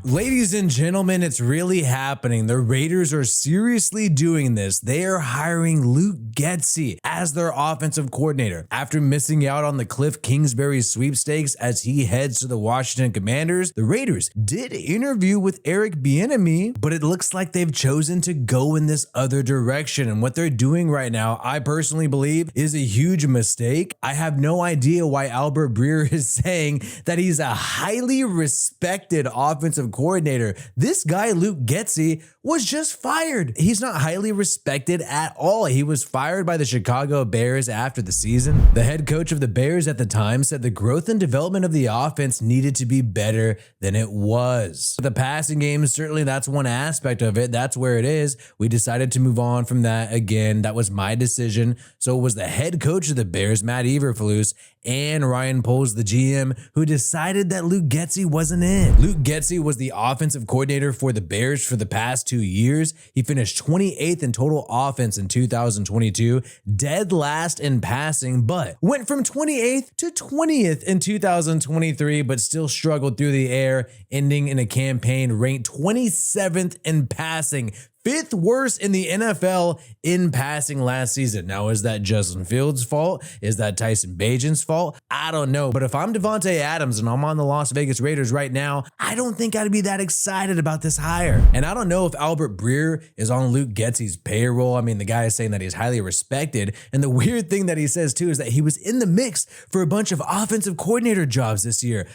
Ladies and gentlemen, it's really happening. The Raiders are seriously doing this. They are hiring Luke Getsy as their offensive coordinator. After missing out on the Cliff Kingsbury sweepstakes as he heads to the Washington Commanders, the Raiders did interview with Eric Bieniemy, but it looks like they've chosen to go in this other direction. And what they're doing right now, I personally believe, is a huge mistake. I have no idea why Albert Breer is saying that he's a highly respected offensive coordinator. This guy, Luke Getsy, was just fired. He's not highly respected at all. He was fired by the Chicago Bears after the season. The head coach of the Bears at the time said the growth and development of the offense needed to be better than it was. The passing game, certainly that's one aspect of it. That's where it is. We decided to move on from that again. That was my decision. So it was the head coach of the Bears, Matt Eberflus, and Ryan Poles, the GM, who decided that Luke Getsy wasn't it. Luke Getsy was the offensive coordinator for the Bears for the past 2 years. He finished 28th in total offense in 2022, dead last in passing, but went from 28th to 20th in 2023, but still struggled through the air, ending in a campaign ranked 27th in passing. 5th worst in the NFL in passing last season. Now, is that Justin Fields' fault? Is that Tyson Bagent's fault? I don't know. But if I'm Davante Adams and I'm on the Las Vegas Raiders right now, I don't think I'd be that excited about this hire. And I don't know if Albert Breer is on Luke Getsy's payroll. I mean, the guy is saying that he's highly respected. And the weird thing that he says too is that he was in the mix for a bunch of offensive coordinator jobs this year.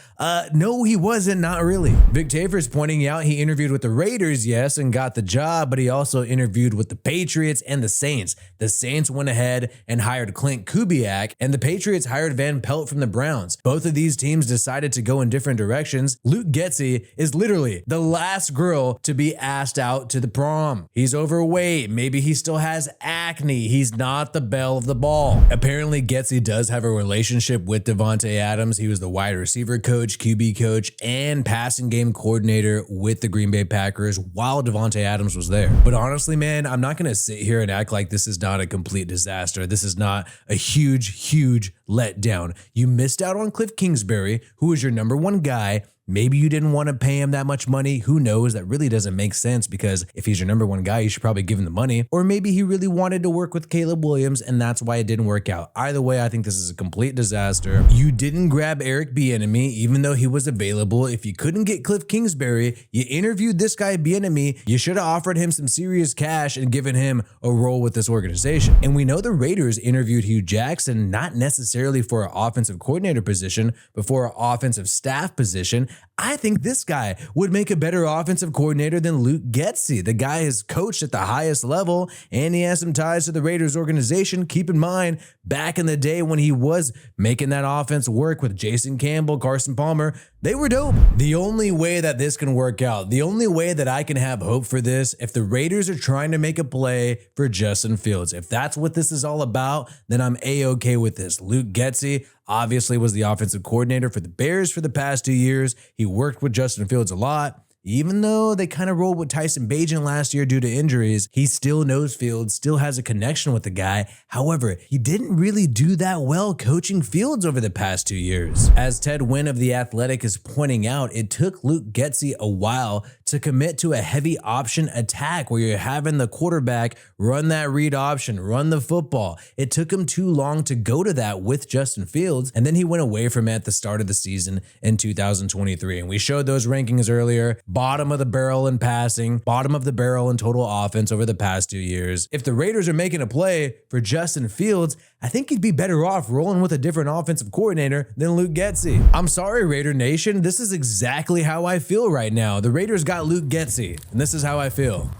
No, he wasn't, not really. Vic Tafer's pointing out he interviewed with the Raiders, yes, and got the job, but he also interviewed with the Patriots and the Saints. The Saints went ahead and hired Clint Kubiak, and the Patriots hired Van Pelt from the Browns. Both of these teams decided to go in different directions. Luke Getsy is literally the last girl to be asked out to the prom. He's overweight. Maybe he still has acne. He's not the belle of the ball. Apparently, Getsy does have a relationship with Davante Adams. He was the wide receiver coach, QB coach, and passing game coordinator with the Green Bay Packers while Davante Adams was there. But honestly, man, I'm not going to sit here and act like this is not a complete disaster. This is not a huge letdown. You missed out on Cliff Kingsbury, who was your #1 guy. Maybe you didn't want to pay him that much money. Who knows? That really doesn't make sense because if he's your #1 guy, you should probably give him the money. Or maybe he really wanted to work with Caleb Williams and that's why it didn't work out. Either way, I think this is a complete disaster. You didn't grab Eric Bieniemy even though he was available. If you couldn't get Cliff Kingsbury, you interviewed this guy Bieniemy. You should have offered him some serious cash and given him a role with this organization. And we know the Raiders interviewed Hugh Jackson, not necessarily for an offensive coordinator position, but for an offensive staff position. I think this guy would make a better offensive coordinator than Luke Getsy. The guy has coached at the highest level and he has some ties to the Raiders organization. Keep in mind, back in the day when he was making that offense work with Jason Campbell, Carson Palmer, they were dope. The only way that this can work out, the only way that I can have hope for this, if the Raiders are trying to make a play for Justin Fields, if that's what this is all about, then I'm A-okay with this. Luke Getsy obviously was the offensive coordinator for the Bears for the past 2 years. He worked with Justin Fields a lot. Even though they kind of rolled with Tyson Bagent last year due to injuries, he still knows Fields, still has a connection with the guy. However, he didn't really do that well coaching Fields over the past 2 years. As Ted Wynn of The Athletic is pointing out, it took Luke Getsy a while to commit to a heavy option attack where you're having the quarterback run that read option, run the football. It took him too long to go to that with Justin Fields, and then he went away from it at the start of the season in 2023. And we showed those rankings earlier. Bottom of the barrel in passing, bottom of the barrel in total offense over the past 2 years. If the Raiders are making a play for Justin Fields, I think he'd be better off rolling with a different offensive coordinator than Luke Getsy. I'm sorry, Raider Nation. This is exactly how I feel right now. The Raiders got Luke Getsy, and this is how I feel.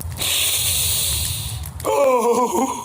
Oh.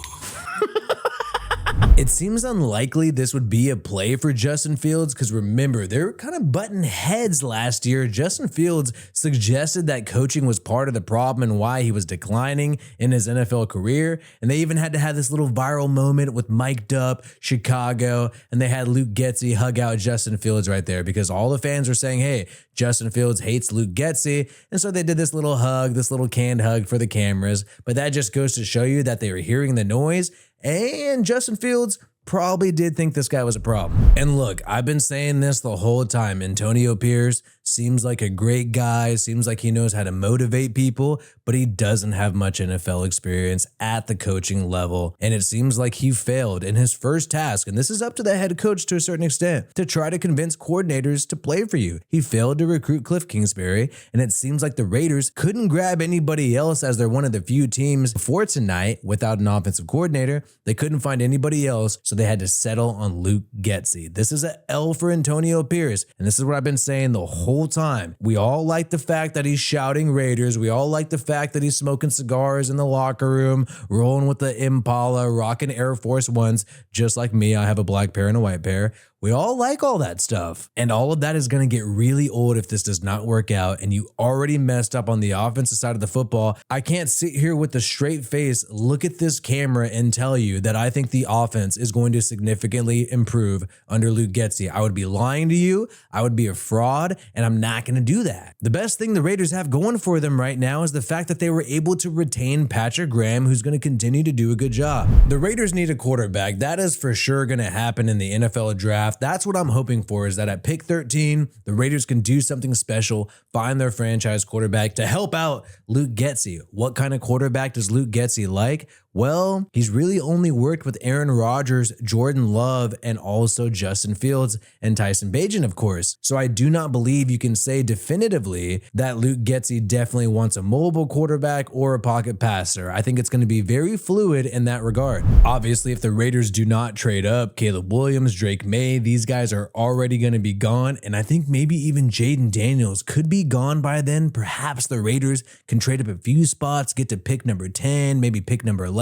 It seems unlikely this would be a play for Justin Fields because remember, they were kind of butting heads last year. Justin Fields suggested that coaching was part of the problem and why he was declining in his NFL career. And they even had to have this little viral moment with Mic'd Up, Chicago, and they had Luke Getsy hug out Justin Fields right there because all the fans were saying, hey, Justin Fields hates Luke Getsy. And so they did this little hug, this little canned hug for the cameras. But that just goes to show you that they were hearing the noise. And Justin Fields probably did think this guy was a problem. And look, I've been saying this the whole time. Antonio Pierce, seems like a great guy, seems like he knows how to motivate people, but he doesn't have much NFL experience at the coaching level. And it seems like he failed in his first task, and this is up to the head coach to a certain extent, to try to convince coordinators to play for you. He failed to recruit Cliff Kingsbury, and it seems like the Raiders couldn't grab anybody else, as they're one of the few teams before tonight without an offensive coordinator. They couldn't find anybody else, so they had to settle on Luke Getsy. This is an L for Antonio Pierce, and this is what I've been saying the whole time. We all like the fact that he's shouting Raiders. We all like the fact that he's smoking cigars in the locker room, rolling with the Impala, rocking Air Force Ones, just like me. I have a black pair and a white pair. We all like all that stuff. And all of that is going to get really old if this does not work out and you already messed up on the offensive side of the football. I can't sit here with a straight face, look at this camera and tell you that I think the offense is going to significantly improve under Luke Getsy. I would be lying to you. I would be a fraud, and I'm not going to do that. The best thing the Raiders have going for them right now is the fact that they were able to retain Patrick Graham, who's going to continue to do a good job. The Raiders need a quarterback. That is for sure going to happen in the NFL draft. That's what I'm hoping for, is that at pick 13, the Raiders can do something special, find their franchise quarterback to help out Luke Getsy. What kind of quarterback does Luke Getsy like? Well, he's really only worked with Aaron Rodgers, Jordan Love, and also Justin Fields and Tyson Bagent, of course. So I do not believe you can say definitively that Luke Getsy definitely wants a mobile quarterback or a pocket passer. I think it's going to be very fluid in that regard. Obviously, if the Raiders do not trade up, Caleb Williams, Drake May, these guys are already going to be gone. And I think maybe even Jaden Daniels could be gone by then. Perhaps the Raiders can trade up a few spots, get to pick number 10, maybe pick number 11.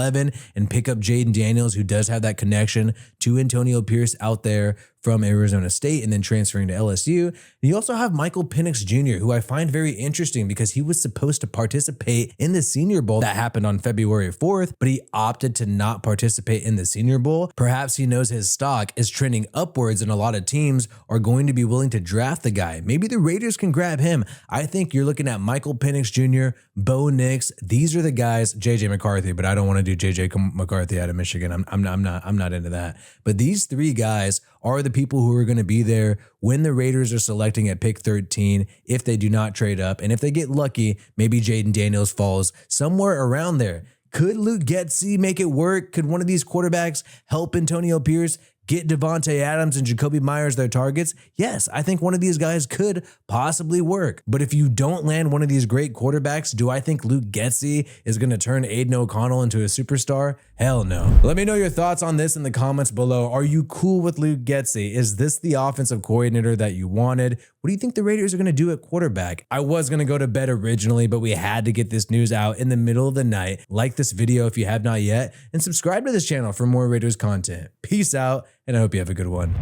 And pick up Jaden Daniels, who does have that connection to Antonio Pierce out there from Arizona State and then transferring to LSU. And you also have Michael Penix Jr., who I find very interesting because he was supposed to participate in the Senior Bowl that happened on February 4th, but he opted to not participate in the Senior Bowl. Perhaps he knows his stock is trending upwards and a lot of teams are going to be willing to draft the guy. Maybe the Raiders can grab him. I think you're looking at Michael Penix Jr., Bo Nix. These are the guys, JJ McCarthy, but I don't want to do JJ McCarthy out of Michigan. I'm not into that. But these three guys are the people who are going to be there when the Raiders are selecting at pick 13, if they do not trade up. And if they get lucky, maybe Jaden Daniels falls somewhere around there. Could Luke Getsy make it work? Could one of these quarterbacks help Antonio Pierce get Devontae Adams and Jacoby Myers their targets? Yes, I think one of these guys could possibly work. But if you don't land one of these great quarterbacks, do I think Luke Getsy is going to turn Aiden O'Connell into a superstar? Hell no. Let me know your thoughts on this in the comments below. Are you cool with Luke Getsy? Is this the offensive coordinator that you wanted? What do you think the Raiders are going to do at quarterback? I was going to go to bed originally, but we had to get this news out in the middle of the night. Like this video if you have not yet, and subscribe to this channel for more Raiders content. Peace out, and I hope you have a good one.